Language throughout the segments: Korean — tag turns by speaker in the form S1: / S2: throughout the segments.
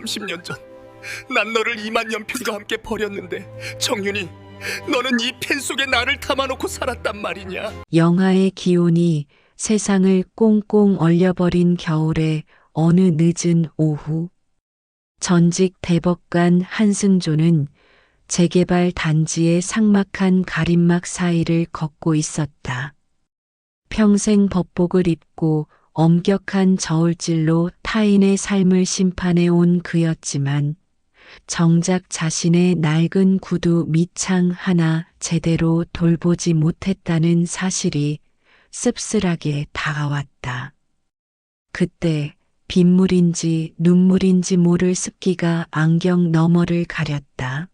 S1: 30년 전 난 너를 2만 연필과 함께 버렸는데 정윤이 너는 이 펜 속에 나를 담아놓고 살았단 말이냐.
S2: 영하의 기온이 세상을 꽁꽁 얼려버린 겨울의 어느 늦은 오후, 전직 대법관 한승조는 재개발 단지의 삭막한 가림막 사이를 걷고 있었다. 평생 법복을 입고 엄격한 저울질로 타인의 삶을 심판해 온 그였지만 정작 자신의 낡은 구두 밑창 하나 제대로 돌보지 못했다는 사실이 씁쓸하게 다가왔다. 그때 빗물인지 눈물인지 모를 습기가 안경 너머를 가렸다.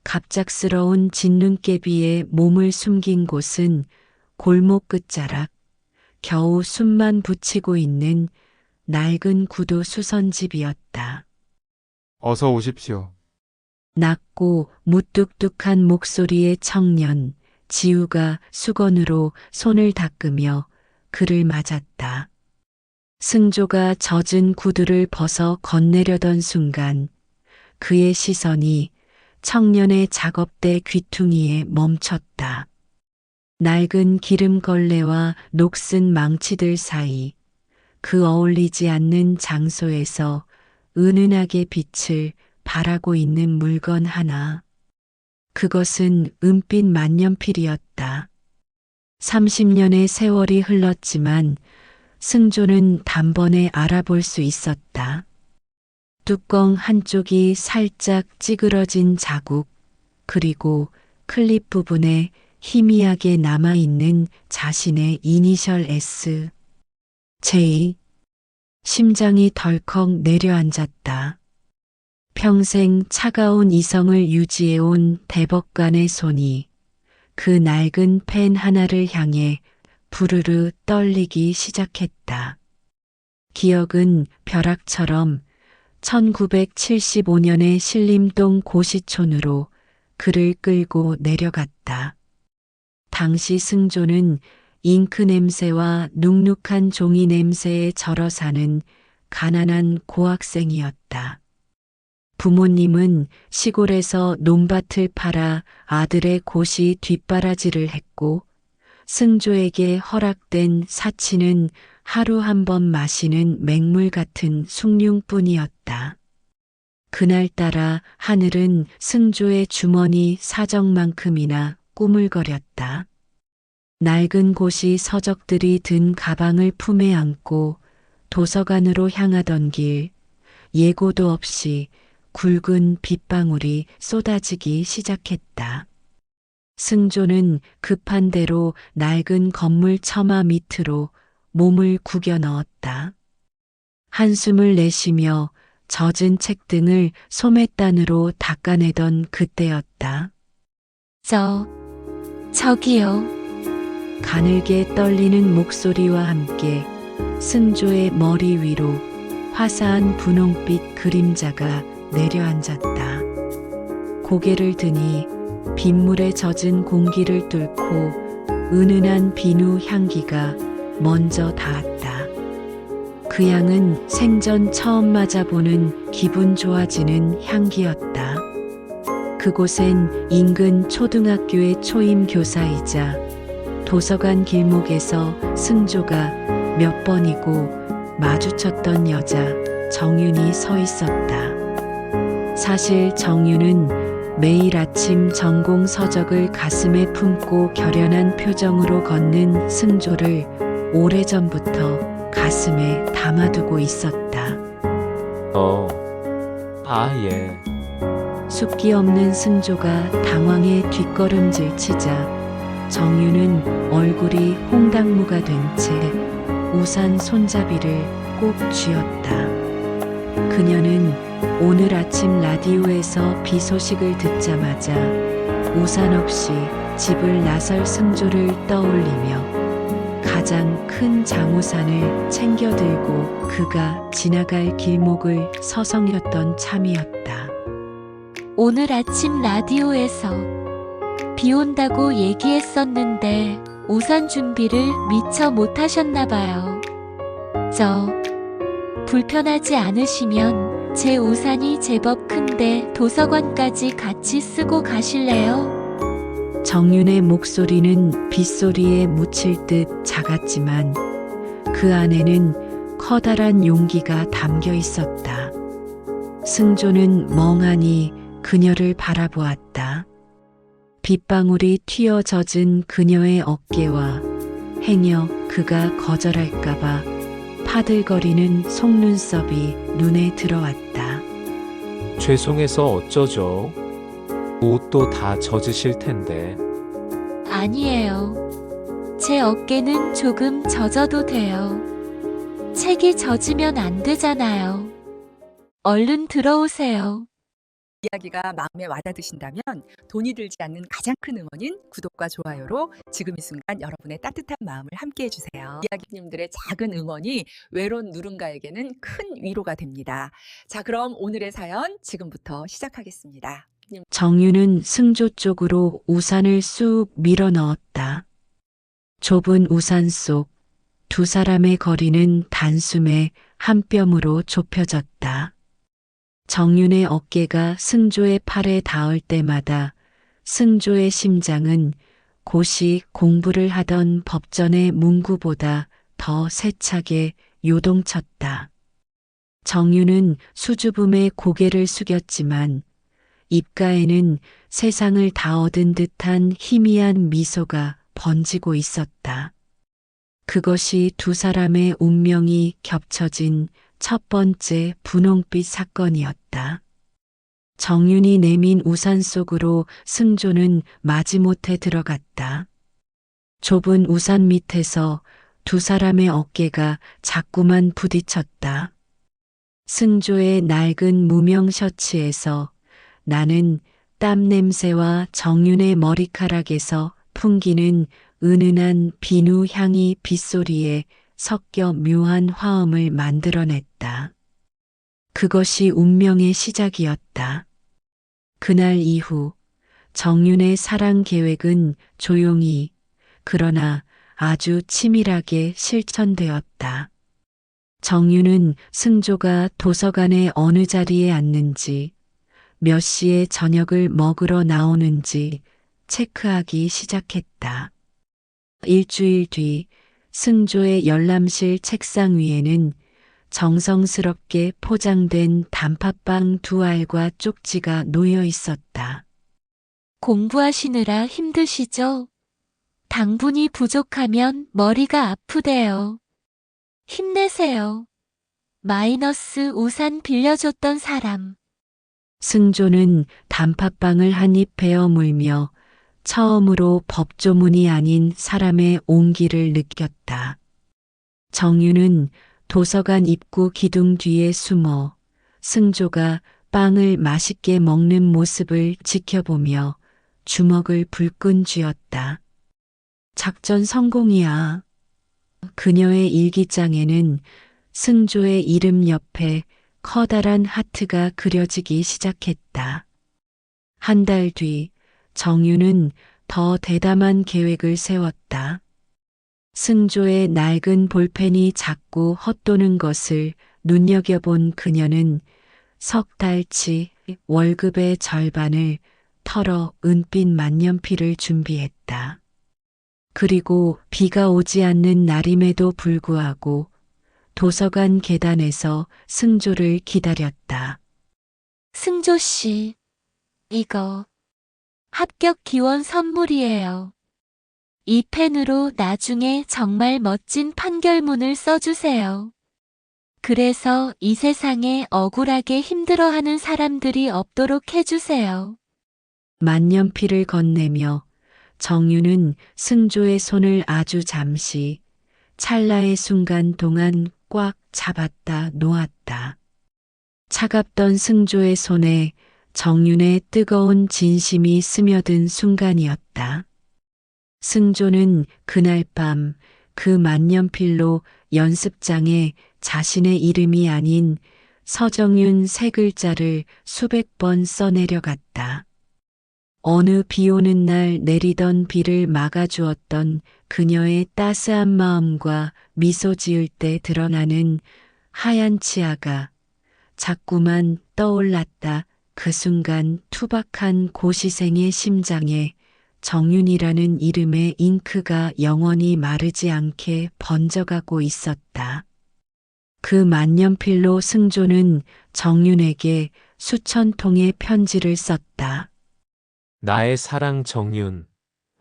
S2: 갑작스러운 진눈깨비에 몸을 숨긴 곳은 골목 끝자락, 겨우 숨만 붙이고 있는 낡은 구두 수선집이었다.
S3: 어서 오십시오.
S2: 낮고 무뚝뚝한 목소리의 청년, 지우가 수건으로 손을 닦으며 그를 맞았다. 승조가 젖은 구두를 벗어 건네려던 순간 그의 시선이 청년의 작업대 귀퉁이에 멈췄다. 낡은 기름걸레와 녹슨 망치들 사이 그 어울리지 않는 장소에서 은은하게 빛을 발하고 있는 물건 하나. 그것은 은빛 만년필이었다. 30년의 세월이 흘렀지만 승조는 단번에 알아볼 수 있었다. 뚜껑 한쪽이 살짝 찌그러진 자국, 그리고 클립 부분에 희미하게 남아있는 자신의 이니셜 S, J. 심장이 덜컥 내려앉았다. 평생 차가운 이성을 유지해온 대법관의 손이 그 낡은 펜 하나를 향해 부르르 떨리기 시작했다. 기억은 벼락처럼 1975년의 신림동 고시촌으로 그를 끌고 내려갔다. 당시 승조는 잉크 냄새와 눅눅한 종이 냄새에 절어 사는 가난한 고학생이었다. 부모님은 시골에서 논밭을 팔아 아들의 고시 뒷바라지를 했고 승조에게 허락된 사치는 하루 한 번 마시는 맹물 같은 숭늉뿐이었다. 그날따라 하늘은 승조의 주머니 사정만큼이나 꾸물거렸다. 낡은 고시 서적들이 든 가방을 품에 안고 도서관으로 향하던 길, 예고도 없이 굵은 빗방울이 쏟아지기 시작했다. 승조는 급한 대로 낡은 건물 처마 밑으로 몸을 구겨 넣었다. 한숨을 내쉬며 젖은 책 등을 소매단으로 닦아내던 그때였다.
S4: 저기요.
S2: 가늘게 떨리는 목소리와 함께 승조의 머리 위로 화사한 분홍빛 그림자가 내려앉았다. 고개를 드니 빗물에 젖은 공기를 뚫고 은은한 비누 향기가 먼저 닿았다. 그 향은 생전 처음 맞아보는 기분 좋아지는 향기였다. 그곳엔 인근 초등학교의 초임 교사이자 도서관 길목에서 승조가 몇 번이고 마주쳤던 여자 정윤이 서 있었다. 사실 정윤은 매일 아침 전공 서적을 가슴에 품고 결연한 표정으로 걷는 승조를 오래전부터 가슴에 담아두고 있었다.
S3: 예.
S2: 숫기 없는 승조가 당황해 뒷걸음질 치자 정윤은 얼굴이 홍당무가 된 채 우산 손잡이를 꼭 쥐었다. 그녀는 오늘 아침 라디오에서 비 소식을 듣자마자 우산 없이 집을 나설 승조를 떠올리며 가장 큰 장우산을 챙겨 들고 그가 지나갈 길목을 서성였던 참이었다.
S4: 오늘 아침 라디오에서 비 온다고 얘기했었는데 우산 준비를 미처 못하셨나봐요. 불편하지 않으시면 제 우산이 제법 큰데 도서관까지 같이 쓰고 가실래요?
S2: 정윤의 목소리는 빗소리에 묻힐 듯 작았지만 그 안에는 커다란 용기가 담겨 있었다. 승조는 멍하니 그녀를 바라보았다. 빗방울이 튀어 젖은 그녀의 어깨와 행여 그가 거절할까봐 파들거리는 속눈썹이 눈에 들어왔다.
S3: 죄송해서 어쩌죠? 옷도 다 젖으실 텐데.
S4: 아니에요. 제 어깨는 조금 젖어도 돼요. 책이 젖으면 안 되잖아요. 얼른 들어오세요.
S5: 이야기가 마음에 와닿으신다면 돈이 들지 않는 가장 큰 응원인 구독과 좋아요로 지금 이 순간 여러분의 따뜻한 마음을 함께 해주세요. 이야기님들의 작은 응원이 외로운 누군가에게는 큰 위로가 됩니다. 자, 그럼 오늘의 사연 지금부터 시작하겠습니다.
S2: 정윤은 승조 쪽으로 우산을 쑥 밀어 넣었다. 좁은 우산 속 두 사람의 거리는 단숨에 한 뼘으로 좁혀졌다. 정윤의 어깨가 승조의 팔에 닿을 때마다 승조의 심장은 고시 공부를 하던 법전의 문구보다 더 세차게 요동쳤다. 정윤은 수줍음에 고개를 숙였지만 입가에는 세상을 다 얻은 듯한 희미한 미소가 번지고 있었다. 그것이 두 사람의 운명이 겹쳐진 첫 번째 분홍빛 사건이었다. 정윤이 내민 우산 속으로 승조는 마지못해 들어갔다. 좁은 우산 밑에서 두 사람의 어깨가 자꾸만 부딪혔다. 승조의 낡은 무명 셔츠에서 나는 땀 냄새와 정윤의 머리카락에서 풍기는 은은한 비누 향이 빗소리에 섞여 묘한 화음을 만들어냈다. 그것이 운명의 시작이었다. 그날 이후 정윤의 사랑 계획은 조용히 그러나 아주 치밀하게 실천되었다. 정윤은 승조가 도서관의 어느 자리에 앉는지 몇 시에 저녁을 먹으러 나오는지 체크하기 시작했다. 일주일 뒤 승조의 열람실 책상 위에는 정성스럽게 포장된 단팥빵 두 알과 쪽지가 놓여 있었다.
S4: 공부하시느라 힘드시죠? 당분이 부족하면 머리가 아프대요. 힘내세요. 마이너스 우산 빌려줬던 사람.
S2: 승조는 단팥빵을 한 입 베어 물며 처음으로 법조문이 아닌 사람의 온기를 느꼈다. 정윤은 도서관 입구 기둥 뒤에 숨어 승조가 빵을 맛있게 먹는 모습을 지켜보며 주먹을 불끈 쥐었다. 작전 성공이야. 그녀의 일기장에는 승조의 이름 옆에 커다란 하트가 그려지기 시작했다. 한 달 뒤 정윤은 더 대담한 계획을 세웠다. 승조의 낡은 볼펜이 자꾸 헛도는 것을 눈여겨본 그녀는 석 달치 월급의 절반을 털어 은빛 만년필을 준비했다. 그리고 비가 오지 않는 날임에도 불구하고 도서관 계단에서 승조를 기다렸다.
S4: 승조 씨, 이거 합격 기원 선물이에요. 이 펜으로 나중에 정말 멋진 판결문을 써주세요. 그래서 이 세상에 억울하게 힘들어하는 사람들이 없도록 해주세요.
S2: 만년필을 건네며 정윤은 승조의 손을 아주 잠시 찰나의 순간 동안 꽉 잡았다 놓았다. 차갑던 승조의 손에 정윤의 뜨거운 진심이 스며든 순간이었다. 승조는 그날 밤 그 만년필로 연습장에 자신의 이름이 아닌 서정윤 세 글자를 수백 번 써내려갔다. 어느 비 오는 날 내리던 비를 막아주었던 그녀의 따스한 마음과 미소 지을 때 드러나는 하얀 치아가 자꾸만 떠올랐다. 그 순간 투박한 고시생의 심장에 정윤이라는 이름의 잉크가 영원히 마르지 않게 번져가고 있었다. 그 만년필로 승조는 정윤에게 수천 통의 편지를 썼다.
S3: 나의 사랑 정윤,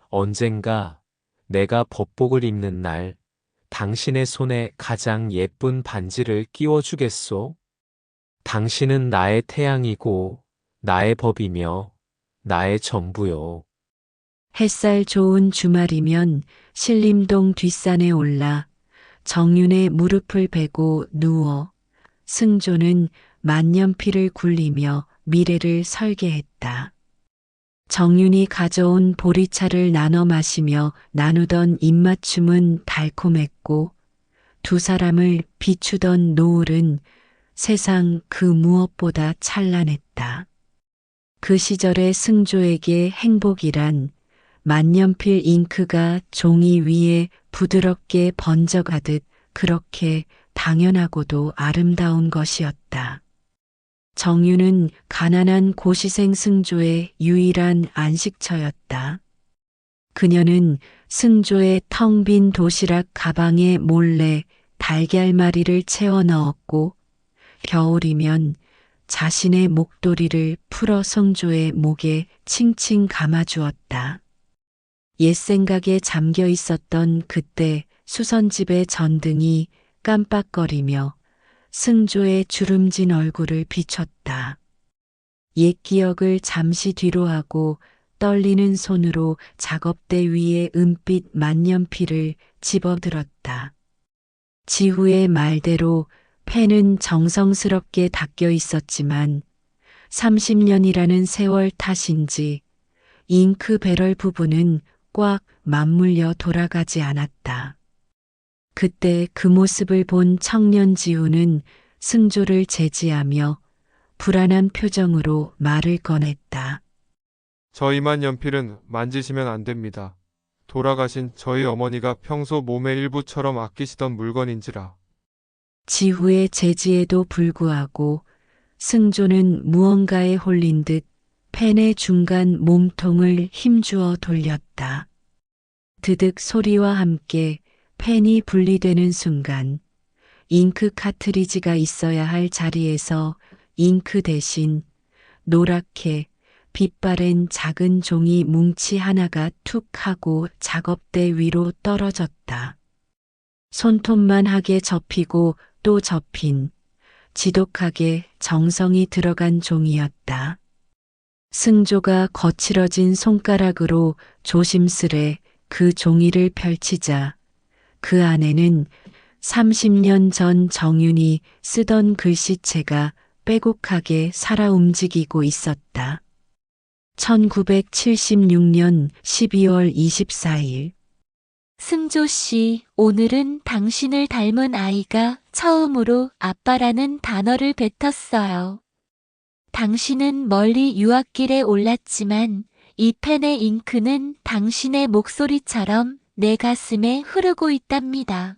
S3: 언젠가 내가 법복을 입는 날, 당신의 손에 가장 예쁜 반지를 끼워주겠소? 당신은 나의 태양이고, 나의 법이며, 나의 전부요.
S2: 햇살 좋은 주말이면 신림동 뒷산에 올라 정윤의 무릎을 베고 누워 승조는 만년필을 굴리며 미래를 설계했다. 정윤이 가져온 보리차를 나눠 마시며 나누던 입맞춤은 달콤했고 두 사람을 비추던 노을은 세상 그 무엇보다 찬란했다. 그 시절의 승조에게 행복이란 만년필 잉크가 종이 위에 부드럽게 번져가듯 그렇게 당연하고도 아름다운 것이었다. 정윤은 가난한 고시생 승조의 유일한 안식처였다. 그녀는 승조의 텅 빈 도시락 가방에 몰래 달걀말이를 채워 넣었고 겨울이면 자신의 목도리를 풀어 승조의 목에 칭칭 감아주었다. 옛 생각에 잠겨 있었던 그때 수선집의 전등이 깜빡거리며 승조의 주름진 얼굴을 비췄다. 옛 기억을 잠시 뒤로하고 떨리는 손으로 작업대 위에 은빛 만년필을 집어들었다. 지후의 말대로 펜은 정성스럽게 닦여 있었지만 30년이라는 세월 탓인지 잉크 배럴 부분은 꽉 맞물려 돌아가지 않았다. 그때 그 모습을 본 청년 지우는 승조를 제지하며 불안한 표정으로 말을 꺼냈다.
S6: 저희 만년필은 만지시면 안 됩니다. 돌아가신 저희 어머니가 평소 몸의 일부처럼 아끼시던 물건인지라.
S2: 지후의 제지에도 불구하고 승조는 무언가에 홀린 듯 펜의 중간 몸통을 힘주어 돌렸다. 드득 소리와 함께 펜이 분리되는 순간 잉크 카트리지가 있어야 할 자리에서 잉크 대신 노랗게 빛바랜 작은 종이 뭉치 하나가 툭 하고 작업대 위로 떨어졌다. 손톱만하게 접히고 또 접힌 지독하게 정성이 들어간 종이었다. 승조가 거칠어진 손가락으로 조심스레 그 종이를 펼치자 그 안에는 30년 전 정윤이 쓰던 글씨체가 빼곡하게 살아 움직이고 있었다. 1976년 12월 24일
S4: 승조 씨, 오늘은 당신을 닮은 아이가 처음으로 아빠라는 단어를 뱉었어요. 당신은 멀리 유학길에 올랐지만 이 펜의 잉크는 당신의 목소리처럼 내 가슴에 흐르고 있답니다.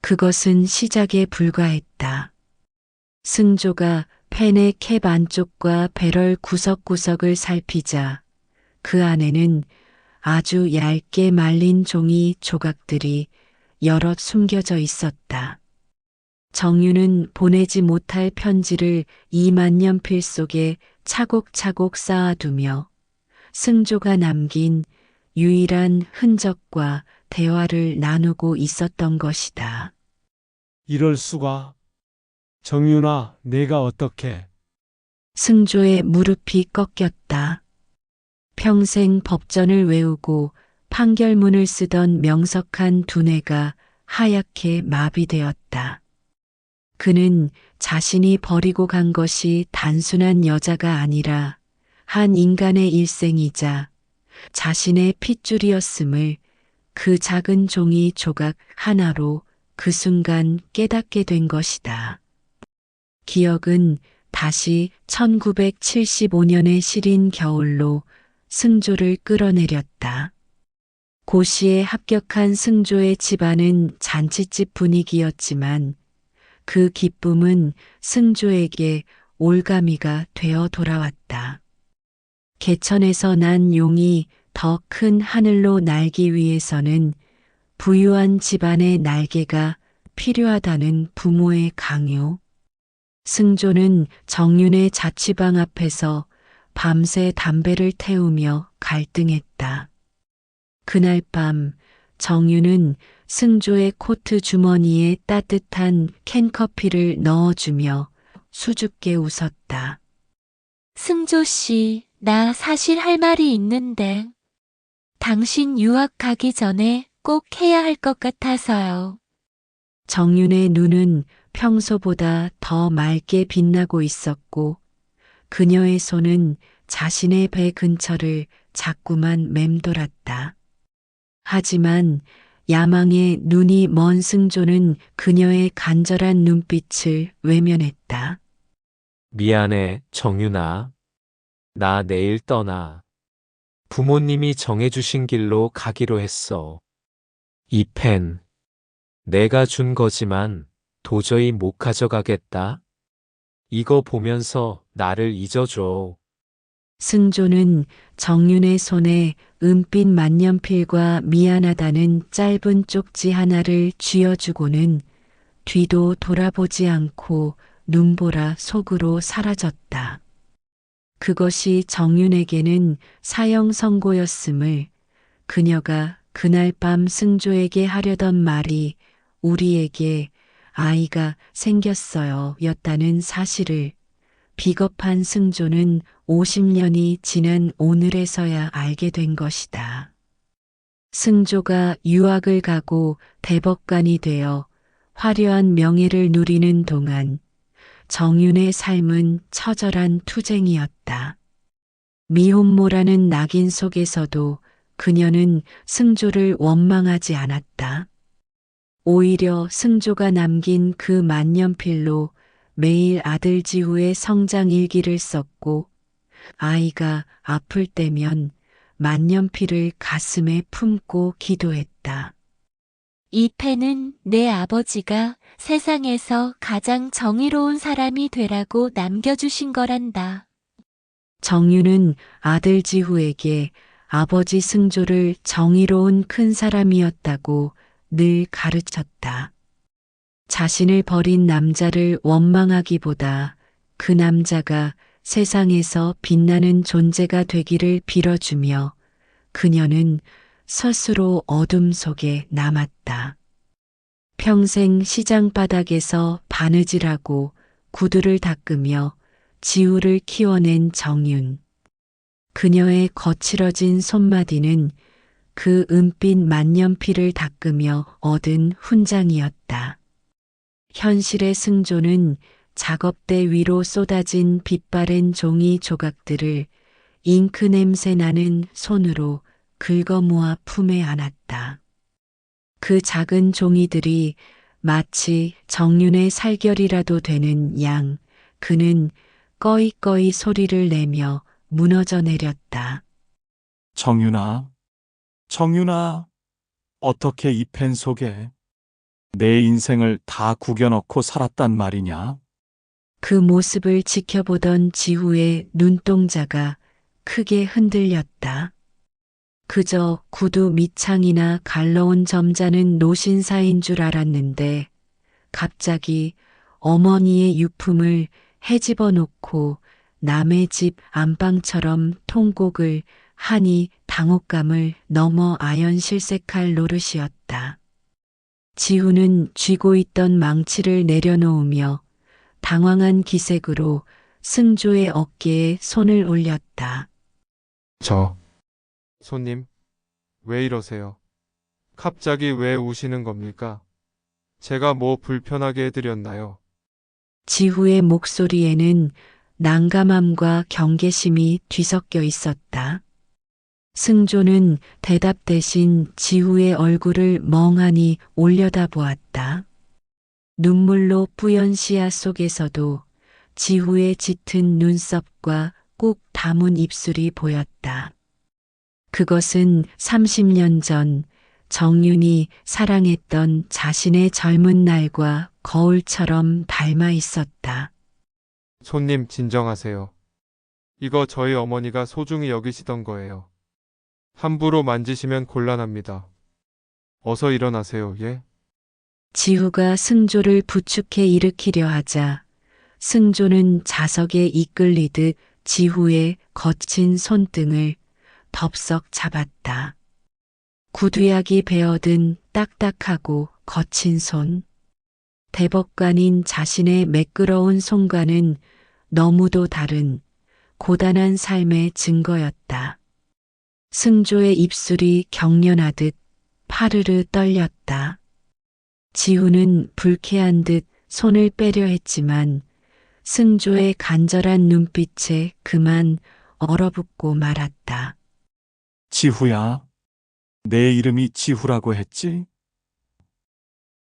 S2: 그것은 시작에 불과했다. 승조가 펜의 캡 안쪽과 배럴 구석구석을 살피자 그 안에는 아주 얇게 말린 종이 조각들이 여럿 숨겨져 있었다. 정윤은 보내지 못할 편지를 이 만년필 속에 차곡차곡 쌓아두며 승조가 남긴 유일한 흔적과 대화를 나누고 있었던 것이다.
S7: 이럴 수가. 정윤아, 내가 어떻게?
S2: 승조의 무릎이 꺾였다. 평생 법전을 외우고 판결문을 쓰던 명석한 두뇌가 하얗게 마비되었다. 그는 자신이 버리고 간 것이 단순한 여자가 아니라 한 인간의 일생이자 자신의 핏줄이었음을 그 작은 종이 조각 하나로 그 순간 깨닫게 된 것이다. 기억은 다시 1975년의 시린 겨울로 승조를 끌어내렸다. 고시에 합격한 승조의 집안은 잔치집 분위기였지만 그 기쁨은 승조에게 올가미가 되어 돌아왔다. 개천에서 난 용이 더 큰 하늘로 날기 위해서는 부유한 집안의 날개가 필요하다는 부모의 강요. 승조는 정윤의 자취방 앞에서 밤새 담배를 태우며 갈등했다. 그날 밤 정윤은 승조의 코트 주머니에 따뜻한 캔커피를 넣어주며 수줍게 웃었다.
S4: 승조 씨, 나 사실 할 말이 있는데. 당신 유학 가기 전에 꼭 해야 할 것 같아서요.
S2: 정윤의 눈은 평소보다 더 맑게 빛나고 있었고 그녀의 손은 자신의 배 근처를 자꾸만 맴돌았다. 하지만 야망에 눈이 먼 승조는 그녀의 간절한 눈빛을 외면했다.
S3: 미안해, 정윤아. 나 내일 떠나. 부모님이 정해주신 길로 가기로 했어. 이 펜, 내가 준 거지만 도저히 못 가져가겠다. 이거 보면서 나를 잊어줘.
S2: 승조는 정윤의 손에 은빛 만년필과 미안하다는 짧은 쪽지 하나를 쥐어주고는 뒤도 돌아보지 않고 눈보라 속으로 사라졌다. 그것이 정윤에게는 사형 선고였음을, 그녀가 그날 밤 승조에게 하려던 말이 우리에게 아이가 생겼어요 였다는 사실을 비겁한 승조는 50년이 지난 오늘에서야 알게 된 것이다. 승조가 유학을 가고 대법관이 되어 화려한 명예를 누리는 동안 정윤의 삶은 처절한 투쟁이었다. 미혼모라는 낙인 속에서도 그녀는 승조를 원망하지 않았다. 오히려 승조가 남긴 그 만년필로 매일 아들 지후의 성장 일기를 썼고 아이가 아플 때면 만년필을 가슴에 품고 기도했다.
S4: 이 펜은 내 아버지가 세상에서 가장 정의로운 사람이 되라고 남겨주신 거란다.
S2: 정윤은 아들 지후에게 아버지 승조를 정의로운 큰 사람이었다고 늘 가르쳤다. 자신을 버린 남자를 원망하기보다 그 남자가 세상에서 빛나는 존재가 되기를 빌어주며 그녀는 스스로 어둠 속에 남았다. 평생 시장 바닥에서 바느질하고 구두를 닦으며 지우를 키워낸 정윤. 그녀의 거칠어진 손마디는 그 은빛 만년필을 닦으며 얻은 훈장이었다. 현실의 승조는 작업대 위로 쏟아진 빛바랜 종이 조각들을 잉크 냄새 나는 손으로 긁어모아 품에 안았다. 그 작은 종이들이 마치 정윤의 살결이라도 되는 양, 그는 꺼이꺼이 소리를 내며 무너져 내렸다.
S8: 정윤아, 정윤아, 어떻게 이 펜 속에 내 인생을 다 구겨넣고 살았단 말이냐?
S2: 그 모습을 지켜보던 지후의 눈동자가 크게 흔들렸다. 그저 구두 밑창이나 갈라온 점잖은 노신사인 줄 알았는데 갑자기 어머니의 유품을 헤집어 놓고 남의 집 안방처럼 통곡을 하니 당혹감을 넘어 아연실색할 노릇이었다. 지우는 쥐고 있던 망치를 내려놓으며 당황한 기색으로 승조의 어깨에 손을 올렸다.
S6: 손님, 왜 이러세요? 갑자기 왜 우시는 겁니까? 제가 뭐 불편하게 해드렸나요?
S2: 지후의 목소리에는 난감함과 경계심이 뒤섞여 있었다. 승조는 대답 대신 지후의 얼굴을 멍하니 올려다보았다. 눈물로 뿌연 시야 속에서도 지후의 짙은 눈썹과 꾹 담은 입술이 보였다. 그것은 30년 전 정윤이 사랑했던 자신의 젊은 날과 거울처럼 닮아 있었다.
S6: 손님 진정하세요. 이거 저희 어머니가 소중히 여기시던 거예요. 함부로 만지시면 곤란합니다. 어서 일어나세요, 예?
S2: 지후가 승조를 부축해 일으키려 하자 승조는 자석에 이끌리듯 지후의 거친 손등을 덥석 잡았다. 구두약이 베어든 딱딱하고 거친 손. 대법관인 자신의 매끄러운 손과는 너무도 다른 고단한 삶의 증거였다. 승조의 입술이 경련하듯 파르르 떨렸다. 지후는 불쾌한 듯 손을 빼려 했지만 승조의 간절한 눈빛에 그만 얼어붙고 말았다.
S8: 지후야, 내 이름이 지후라고 했지?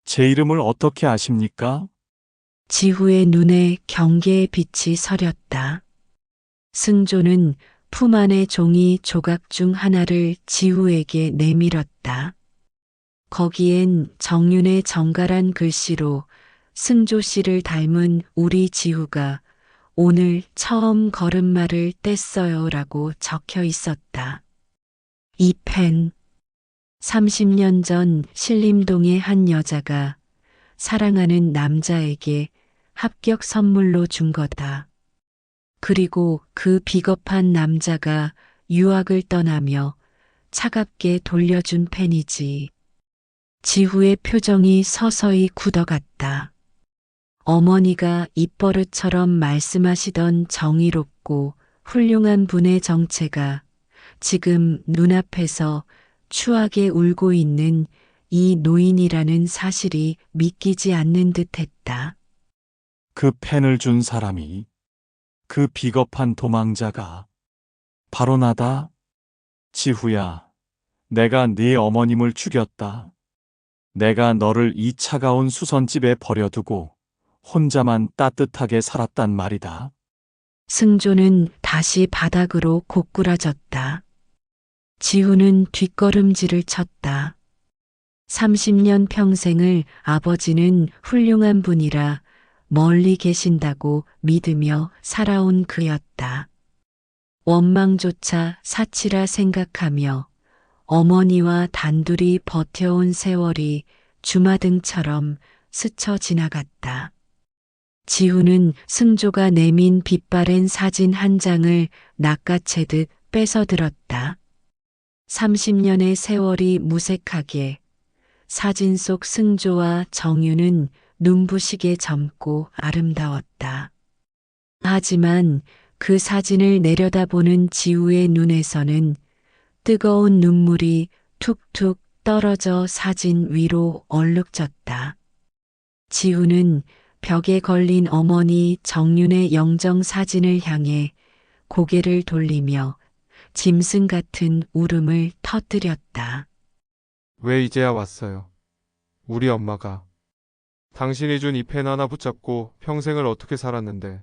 S8: 제 이름을 어떻게 아십니까?
S2: 지후의 눈에 경계의 빛이 서렸다. 승조는 품 안의 종이 조각 중 하나를 지후에게 내밀었다. 거기엔 정윤의 정갈한 글씨로 승조 씨를 닮은 우리 지후가 오늘 처음 걸음마를 뗐어요 라고 적혀 있었다. 이 펜. 30년 전 신림동의 한 여자가 사랑하는 남자에게 합격 선물로 준 거다. 그리고 그 비겁한 남자가 유학을 떠나며 차갑게 돌려준 펜이지. 지후의 표정이 서서히 굳어갔다. 어머니가 입버릇처럼 말씀하시던 정의롭고 훌륭한 분의 정체가 지금 눈앞에서 추하게 울고 있는 이 노인이라는 사실이 믿기지 않는 듯했다.
S8: 그 펜을 준 사람이, 그 비겁한 도망자가 바로 나다. 지후야, 내가 네 어머님을 죽였다. 내가 너를 이 차가운 수선집에 버려두고 혼자만 따뜻하게 살았단 말이다.
S2: 승조는 다시 바닥으로 고꾸라졌다. 지후는 뒷걸음질을 쳤다. 30년 평생을 아버지는 훌륭한 분이라 멀리 계신다고 믿으며 살아온 그였다. 원망조차 사치라 생각하며 어머니와 단둘이 버텨온 세월이 주마등처럼 스쳐 지나갔다. 지후는 승조가 내민 빛바랜 사진 한 장을 낚아채듯 뺏어들었다. 30년의 세월이 무색하게 사진 속 승조와 정윤은 눈부시게 젊고 아름다웠다. 하지만 그 사진을 내려다보는 지후의 눈에서는 뜨거운 눈물이 툭툭 떨어져 사진 위로 얼룩졌다. 지후는 벽에 걸린 어머니 정윤의 영정 사진을 향해 고개를 돌리며 짐승 같은 울음을 터뜨렸다.
S6: 왜 이제야 왔어요? 우리 엄마가. 당신이 준 이 펜 하나 붙잡고 평생을 어떻게 살았는데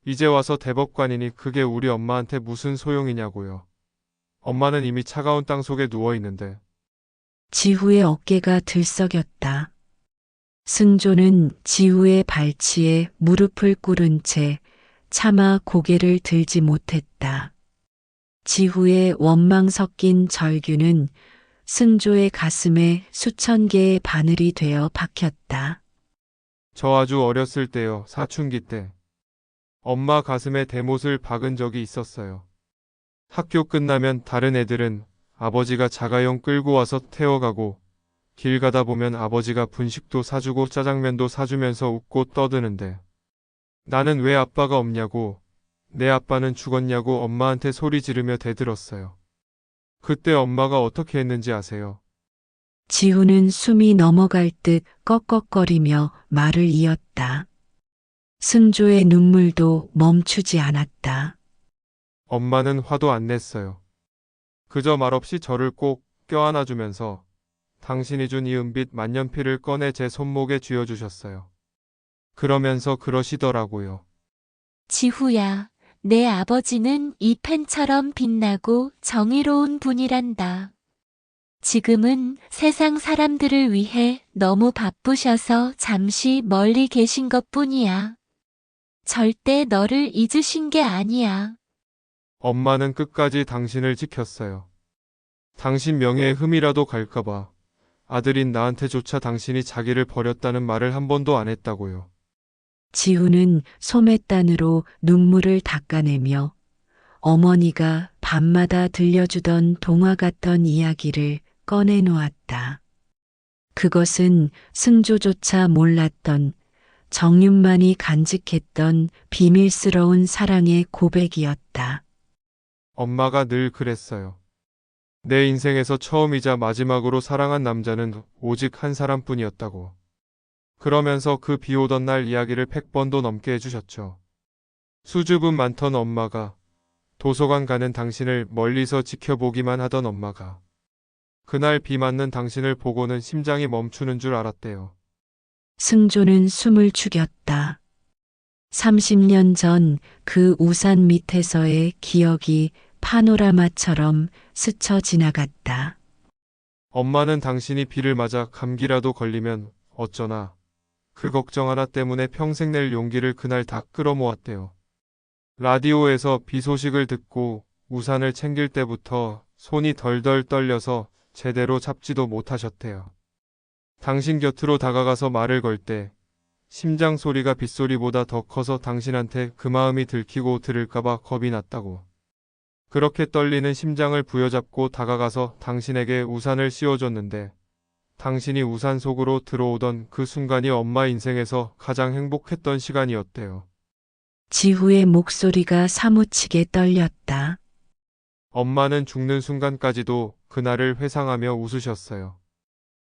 S6: 이제 와서 대법관이니 그게 우리 엄마한테 무슨 소용이냐고요. 엄마는 이미 차가운 땅 속에 누워 있는데.
S2: 지후의 어깨가 들썩였다. 승조는 지후의 발치에 무릎을 꿇은 채 차마 고개를 들지 못했다. 지후의 원망 섞인 절규는 승조의 가슴에 수천 개의 바늘이 되어 박혔다.
S6: 저 아주 어렸을 때요, 사춘기 때. 엄마 가슴에 대못을 박은 적이 있었어요. 학교 끝나면 다른 애들은 아버지가 자가용 끌고 와서 태워가고 길 가다 보면 아버지가 분식도 사주고 짜장면도 사주면서 웃고 떠드는데 나는 왜 아빠가 없냐고, 내 아빠는 죽었냐고 엄마한테 소리 지르며 대들었어요. 그때 엄마가 어떻게 했는지 아세요?
S2: 지후는 숨이 넘어갈 듯 꺽꺽거리며 말을 이었다. 승조의 눈물도 멈추지 않았다.
S6: 엄마는 화도 안 냈어요. 그저 말없이 저를 꼭 껴안아주면서 당신이 준 이 은빛 만년필을 꺼내 제 손목에 쥐어주셨어요. 그러면서 그러시더라고요.
S4: 지후야, 내 아버지는 이 펜처럼 빛나고 정의로운 분이란다. 지금은 세상 사람들을 위해 너무 바쁘셔서 잠시 멀리 계신 것 뿐이야. 절대 너를 잊으신 게 아니야.
S6: 엄마는 끝까지 당신을 지켰어요. 당신 명예에 흠이라도 갈까봐 아들인 나한테조차 당신이 자기를 버렸다는 말을 한 번도 안 했다고요.
S2: 지우는 소매단으로 눈물을 닦아내며 어머니가 밤마다 들려주던 동화 같던 이야기를 꺼내놓았다. 그것은 승조조차 몰랐던 정윤만이 간직했던 비밀스러운 사랑의 고백이었다.
S6: 엄마가 늘 그랬어요. 내 인생에서 처음이자 마지막으로 사랑한 남자는 오직 한 사람뿐이었다고. 그러면서 그 비 오던 날 이야기를 100번도 넘게 해주셨죠. 수줍음 많던 엄마가, 도서관 가는 당신을 멀리서 지켜보기만 하던 엄마가, 그날 비 맞는 당신을 보고는 심장이 멈추는 줄 알았대요.
S2: 승조는 숨을 죽였다. 30년 전 그 우산 밑에서의 기억이 파노라마처럼 스쳐 지나갔다.
S6: 엄마는 당신이 비를 맞아 감기라도 걸리면 어쩌나 그 걱정 하나 때문에 평생 낼 용기를 그날 다 끌어모았대요. 라디오에서 비 소식을 듣고 우산을 챙길 때부터 손이 덜덜 떨려서 제대로 잡지도 못하셨대요. 당신 곁으로 다가가서 말을 걸 때 심장 소리가 빗소리보다 더 커서 당신한테 그 마음이 들키고 들을까봐 겁이 났다고. 그렇게 떨리는 심장을 부여잡고 다가가서 당신에게 우산을 씌워줬는데 당신이 우산 속으로 들어오던 그 순간이 엄마 인생에서 가장 행복했던 시간이었대요.
S2: 지후의 목소리가 사무치게 떨렸다.
S6: 엄마는 죽는 순간까지도 그날을 회상하며 웃으셨어요.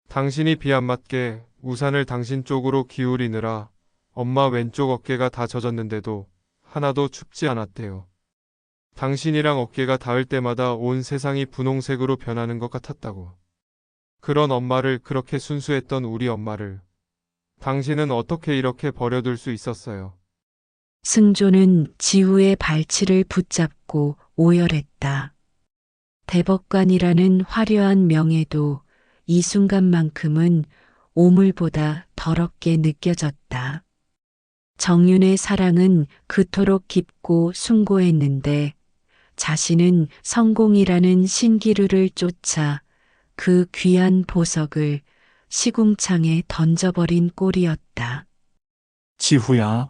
S6: 당신이 비 안 맞게 우산을 당신 쪽으로 기울이느라 엄마 왼쪽 어깨가 다 젖었는데도 하나도 춥지 않았대요. 당신이랑 어깨가 닿을 때마다 온 세상이 분홍색으로 변하는 것 같았다고. 그런 엄마를, 그렇게 순수했던 우리 엄마를 당신은 어떻게 이렇게 버려둘 수 있었어요?
S2: 승조는 지후의 발치를 붙잡고 오열했다. 대법관이라는 화려한 명예도 이 순간만큼은 오물보다 더럽게 느껴졌다. 정윤의 사랑은 그토록 깊고 숭고했는데 자신은 성공이라는 신기루를 쫓아 그 귀한 보석을 시궁창에 던져버린 꼴이었다.
S8: 지후야,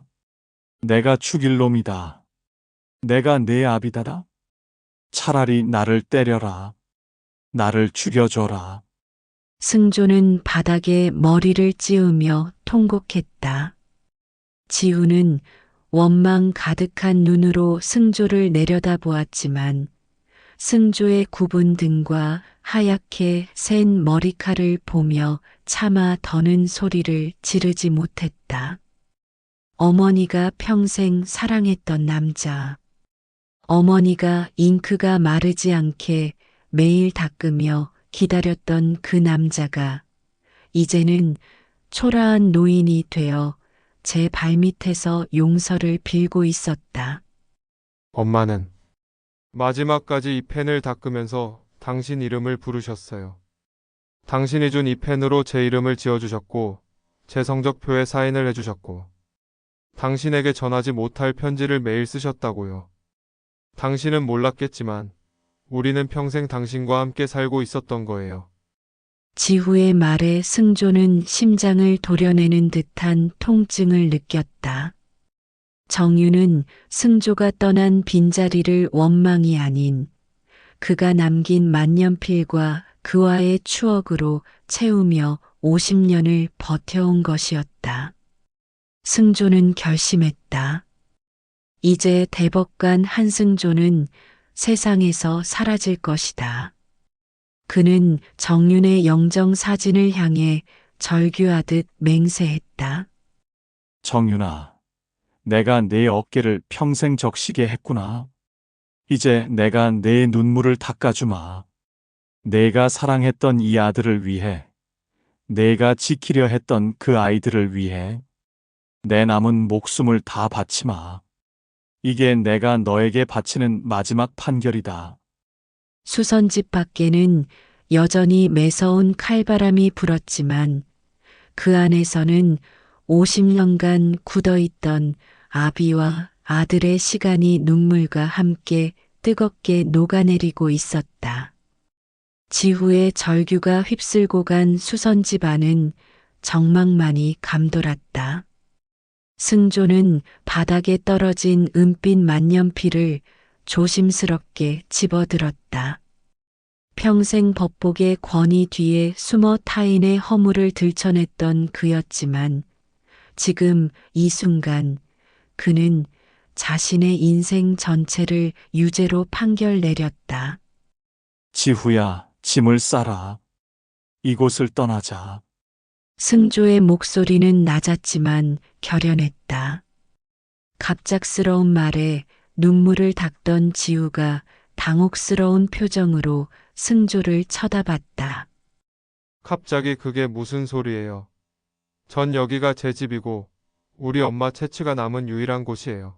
S8: 내가 죽일 놈이다. 내가 내 아비다다. 차라리 나를 때려라. 나를 죽여줘라.
S2: 승조는 바닥에 머리를 찌우며 통곡했다. 지우는 원망 가득한 눈으로 승조를 내려다보았지만 승조의 굽은 등과 하얗게 센 머리칼을 보며 차마 더는 소리를 지르지 못했다. 어머니가 평생 사랑했던 남자. 어머니가 잉크가 마르지 않게 매일 닦으며 기다렸던 그 남자가 이제는 초라한 노인이 되어 제 발밑에서 용서를 빌고 있었다.
S6: 엄마는 마지막까지 이 펜을 닦으면서 당신 이름을 부르셨어요. 당신이 준 이 펜으로 제 이름을 지어주셨고 제 성적표에 사인을 해주셨고 당신에게 전하지 못할 편지를 매일 쓰셨다고요. 당신은 몰랐겠지만 우리는 평생 당신과 함께 살고 있었던 거예요.
S2: 지후의 말에 승조는 심장을 도려내는 듯한 통증을 느꼈다. 정유는 승조가 떠난 빈자리를 원망이 아닌 그가 남긴 만년필과 그와의 추억으로 채우며 50년을 버텨온 것이었다. 승조는 결심했다. 이제 대법관 한승조는 세상에서 사라질 것이다. 그는 정윤의 영정사진을 향해 절규하듯 맹세했다.
S8: 정윤아, 내가 내 어깨를 평생 적시게 했구나. 이제 내가 내 눈물을 닦아주마. 내가 사랑했던 이 아들을 위해, 내가 지키려 했던 그 아이들을 위해 내 남은 목숨을 다 바치마. 이게 내가 너에게 바치는 마지막 판결이다.
S2: 수선집 밖에는 여전히 매서운 칼바람이 불었지만 그 안에서는 50년간 굳어있던 아비와 아들의 시간이 눈물과 함께 뜨겁게 녹아내리고 있었다. 지후의 절규가 휩쓸고 간 수선집 안은 정막만이 감돌았다. 승조는 바닥에 떨어진 은빛 만년필을 조심스럽게 집어들었다. 평생 법복의 권위 뒤에 숨어 타인의 허물을 들춰냈던 그였지만 지금 이 순간 그는 자신의 인생 전체를 유죄로 판결 내렸다.
S8: 지후야, 짐을 싸라. 이곳을 떠나자.
S2: 승조의 목소리는 낮았지만 결연했다. 갑작스러운 말에 눈물을 닦던 지우가 당혹스러운 표정으로 승조를 쳐다봤다.
S6: 갑자기 그게 무슨 소리예요? 전 여기가 제 집이고 우리 엄마 채취가 남은 유일한 곳이에요.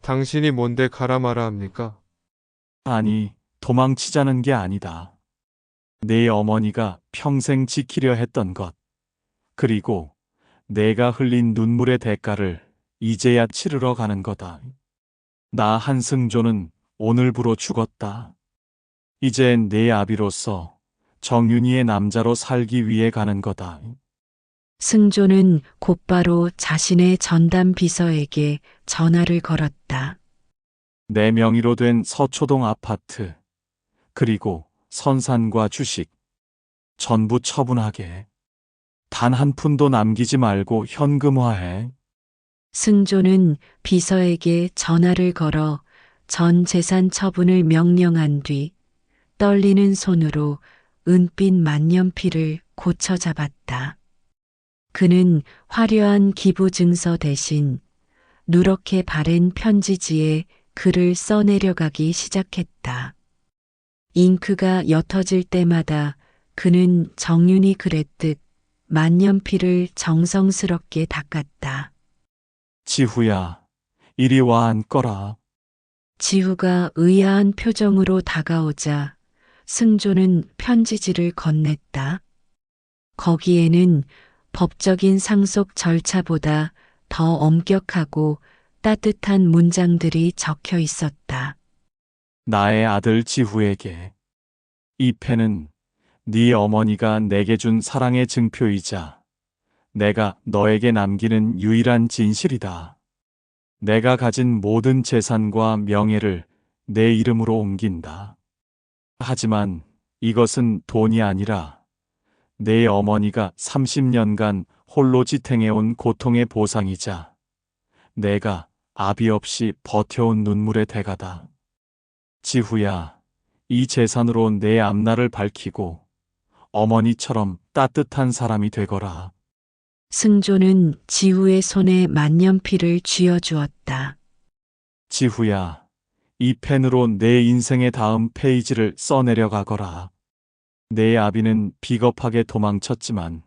S6: 당신이 뭔데 가라 마라 합니까?
S8: 아니, 도망치자는 게 아니다. 내 어머니가 평생 지키려 했던 것, 그리고 내가 흘린 눈물의 대가를 이제야 치르러 가는 거다. 나 한승조는 오늘부로 죽었다. 이제 내 아비로서 정윤이의 남자로 살기 위해 가는 거다.
S2: 승조는 곧바로 자신의 전담 비서에게 전화를 걸었다.
S8: 내 명의로 된 서초동 아파트, 그리고 선산과 주식, 전부 처분하게. 단 한 푼도 남기지 말고 현금화해.
S2: 승조는 비서에게 전화를 걸어 전 재산 처분을 명령한 뒤 떨리는 손으로 은빛 만년필을 고쳐 잡았다. 그는 화려한 기부 증서 대신 누렇게 바랜 편지지에 글을 써내려가기 시작했다. 잉크가 옅어질 때마다 그는 정윤이 그랬듯 만년필을 정성스럽게 닦았다.
S8: 지후야, 이리 와 앉거라.
S2: 지후가 의아한 표정으로 다가오자 승조는 편지지를 건넸다. 거기에는 법적인 상속 절차보다 더 엄격하고 따뜻한 문장들이 적혀 있었다.
S8: 나의 아들 지후에게. 이 펜은 네 어머니가 내게 준 사랑의 증표이자 내가 너에게 남기는 유일한 진실이다. 내가 가진 모든 재산과 명예를 내 이름으로 옮긴다. 하지만 이것은 돈이 아니라 내 어머니가 30년간 홀로 지탱해온 고통의 보상이자 내가 아비 없이 버텨온 눈물의 대가다. 지후야, 이 재산으로 내 앞날을 밝히고 어머니처럼 따뜻한 사람이 되거라.
S2: 승조는 지후의 손에 만년필을 쥐어주었다.
S8: 지후야, 이 펜으로 내 인생의 다음 페이지를 써내려가거라. 내 아비는 비겁하게 도망쳤지만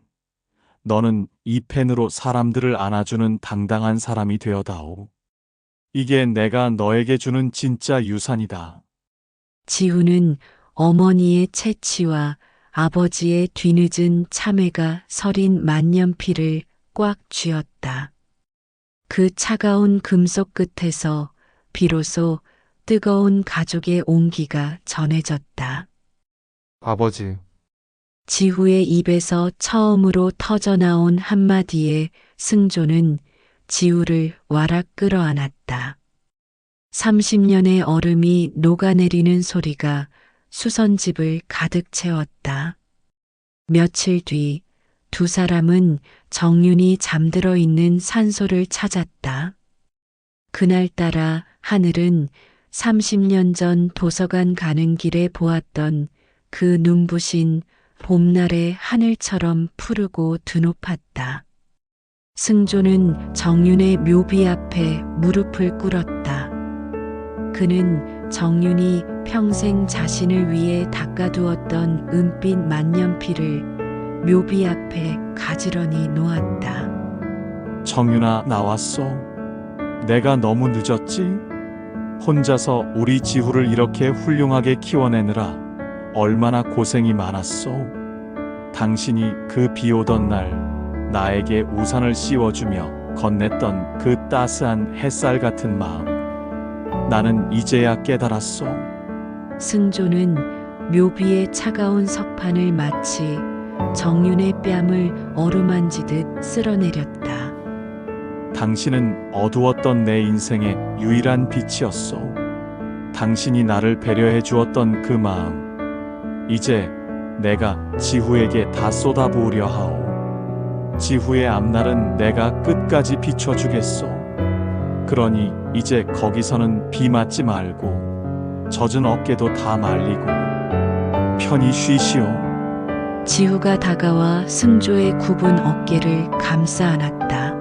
S8: 너는 이 펜으로 사람들을 안아주는 당당한 사람이 되어다오. 이게 내가 너에게 주는 진짜 유산이다.
S2: 지후는 어머니의 채취와 아버지의 뒤늦은 참회가 서린 만년필을 꽉 쥐었다. 그 차가운 금속 끝에서 비로소 뜨거운 가족의 온기가 전해졌다.
S6: 아버지,
S2: 지후의 입에서 처음으로 터져나온 한마디에 승조는 지후를 와락 끌어안았다. 30년의 얼음이 녹아내리는 소리가 수선집을 가득 채웠다. 며칠 뒤 두 사람은 정윤이 잠들어 있는 산소를 찾았다. 그날따라 하늘은 30년 전 도서관 가는 길에 보았던 그 눈부신 봄날의 하늘처럼 푸르고 드높았다. 승조는 정윤의 묘비 앞에 무릎을 꿇었다. 그는 정윤이 평생 자신을 위해 닦아두었던 은빛 만년필을 묘비 앞에 가지런히 놓았다.
S8: 정윤아, 나왔소? 내가 너무 늦었지? 혼자서 우리 지후를 이렇게 훌륭하게 키워내느라 얼마나 고생이 많았소. 당신이 그 비 오던 날 나에게 우산을 씌워주며 건넸던 그 따스한 햇살 같은 마음. 나는 이제야 깨달았소.
S2: 승조는 묘비의 차가운 석판을 마치 정윤의 뺨을 어루만지듯 쓸어내렸다.
S8: 당신은 어두웠던 내 인생의 유일한 빛이었소. 당신이 나를 배려해 주었던 그 마음. 이제 내가 지후에게 다 쏟아부으려 하오. 지후의 앞날은 내가 끝까지 비춰주겠소. 그러니 이제 거기서는 비 맞지 말고 젖은 어깨도 다 말리고 편히 쉬시오.
S2: 지후가 다가와 승조의 굽은 어깨를 감싸 안았다.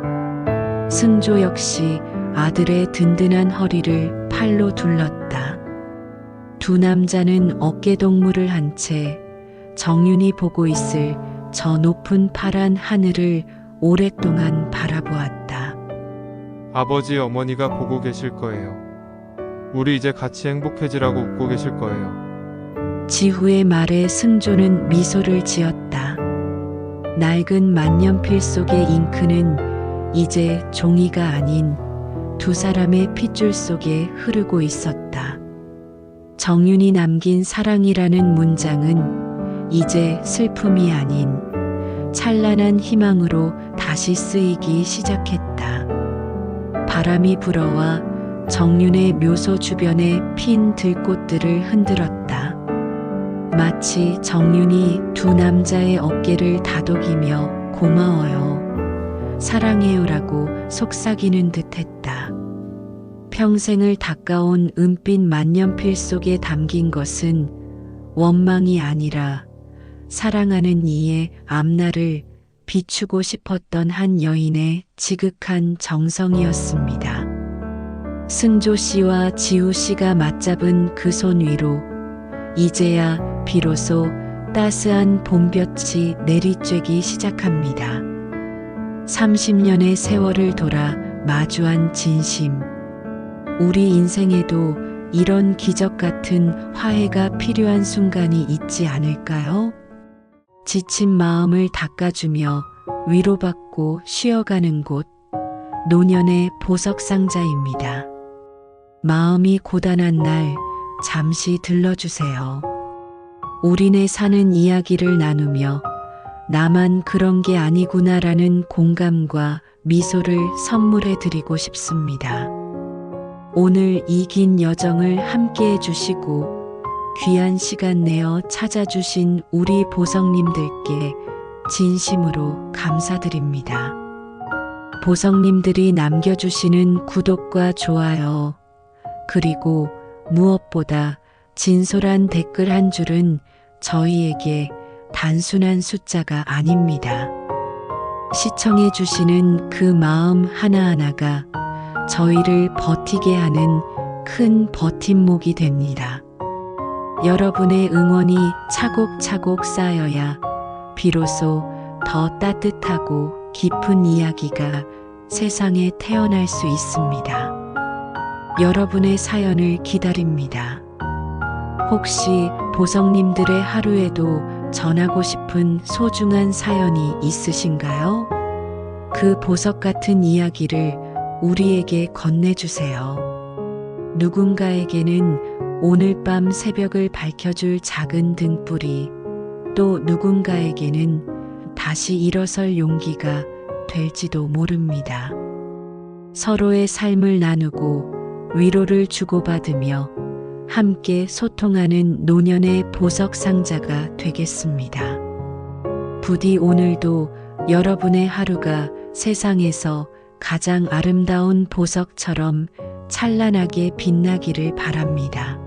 S2: 승조 역시 아들의 든든한 허리를 팔로 둘렀다. 두 남자는 어깨동무를 한 채 정윤이 보고 있을 저 높은 파란 하늘을 오랫동안 바라보았다.
S6: 아버지, 어머니가 보고 계실 거예요. 우리 이제 같이 행복해지라고 웃고 계실 거예요.
S2: 지후의 말에 승조는 미소를 지었다. 낡은 만년필 속의 잉크는 이제 종이가 아닌 두 사람의 핏줄 속에 흐르고 있었다. 정윤이 남긴 사랑이라는 문장은 이제 슬픔이 아닌 찬란한 희망으로 다시 쓰이기 시작했다. 바람이 불어와 정윤의 묘소 주변의 핀 들꽃들을 흔들었다. 마치 정윤이 두 남자의 어깨를 다독이며 고마워요, 사랑해요라고 속삭이는 듯했다. 평생을 닦아온 은빛 만년필 속에 담긴 것은 원망이 아니라 사랑하는 이의 앞날을 비추고 싶었던 한 여인의 지극한 정성이었습니다. 승조 씨와 지우 씨가 맞잡은 그 손 위로 이제야 비로소 따스한 봄볕이 내리쬐기 시작합니다. 30년의 세월을 돌아 마주한 진심. 우리 인생에도 이런 기적 같은 화해가 필요한 순간이 있지 않을까요? 지친 마음을 닦아주며 위로받고 쉬어가는 곳, 노년의 보석상자입니다. 마음이 고단한 날 잠시 들러주세요. 우리네 사는 이야기를 나누며 나만 그런 게 아니구나라는 공감과 미소를 선물해 드리고 싶습니다. 오늘 이 긴 여정을 함께 해주시고 귀한 시간 내어 찾아주신 우리 보성님들께 진심으로 감사드립니다. 보성님들이 남겨주시는 구독과 좋아요, 그리고 무엇보다 진솔한 댓글 한 줄은 저희에게 단순한 숫자가 아닙니다. 시청해주시는 그 마음 하나하나가 저희를 버티게 하는 큰 버팀목이 됩니다. 여러분의 응원이 차곡차곡 쌓여야 비로소 더 따뜻하고 깊은 이야기가 세상에 태어날 수 있습니다. 여러분의 사연을 기다립니다. 혹시 보성님들의 하루에도 전하고 싶은 소중한 사연이 있으신가요? 그 보석 같은 이야기를 우리에게 건네주세요. 누군가에게는 오늘 밤 새벽을 밝혀줄 작은 등불이, 또 누군가에게는 다시 일어설 용기가 될지도 모릅니다. 서로의 삶을 나누고 위로를 주고받으며 함께 소통하는 노년의 보석 상자가 되겠습니다. 부디 오늘도 여러분의 하루가 세상에서 가장 아름다운 보석처럼 찬란하게 빛나기를 바랍니다.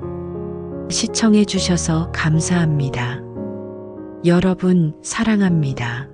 S2: 시청해 주셔서 감사합니다. 여러분 사랑합니다.